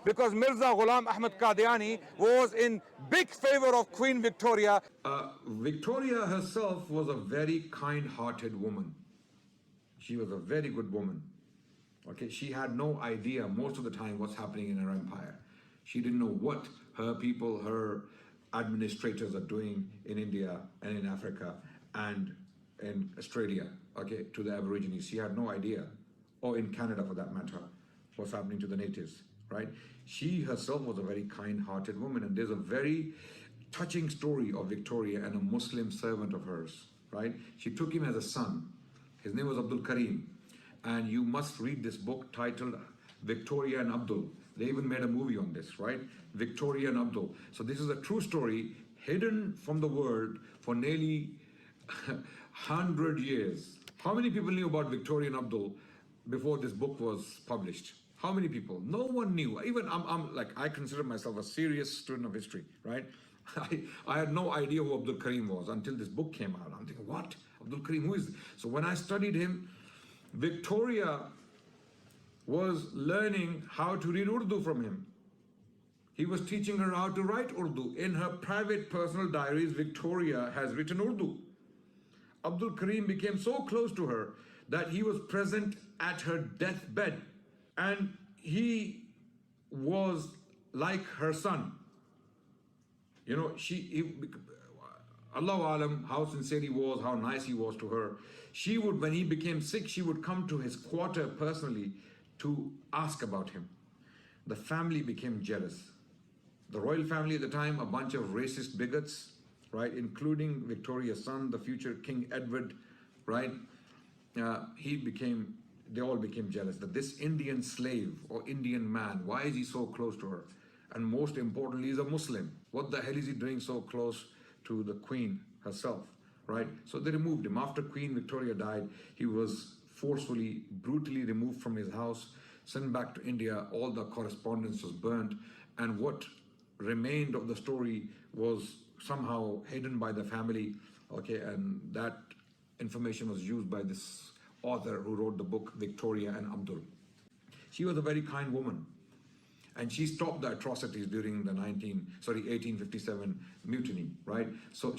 Because Mirza Ghulam Ahmad Qadiani was in big favor of Queen Victoria. Victoria herself was a very kind-hearted woman. She was a very good woman. Okay, she had no idea most of the time what's happening in her empire. She didn't know what her people, her administrators are doing in India and in Africa and in Australia, okay, to the Aborigines. She had no idea, or in Canada for that matter, what's happening to the natives, right? She herself was a very kind-hearted woman, and there's a very touching story of Victoria and a Muslim servant of hers, right? She took him as a son. His name was Abdul Karim, and you must read this book titled Victoria and Abdul. They even made a movie on this, right? Victoria and Abdul. So this is a true story hidden from the world for nearly 100 years. How many people knew about Victoria and Abdul before this book was published? How many people? No one knew. Even I consider myself a serious student of history, right? I had no idea who Abdul Karim was until this book came out. I'm thinking, what? Abdul Karim, who is this? So when I studied him, Victoria was learning how to read Urdu from him. He was teaching her how to write Urdu. In her private personal diaries, Victoria has written Urdu. Abdul Karim became so close to her that he was present at her deathbed, and he was like her son. You know, Allahu Alam, how sincere he was, how nice he was to her. She would, when he became sick, she would come to his quarter personally to ask about him. The family became jealous. The royal family at the time, a bunch of racist bigots, right, including Victoria's son, the future King Edward, right? They all became jealous that this Indian slave or Indian man, why is he so close to her? And most importantly, he's a Muslim. What the hell is he doing so close to the Queen herself, right? So they removed him. After Queen Victoria died, he was forcefully, brutally removed from his house, sent back to India. All the correspondence was burnt, and what remained of the story was somehow hidden by the family, okay, and that information was used by this author who wrote the book Victoria and Abdul. She was a very kind woman, and she stopped the atrocities during the 1857 mutiny, right? So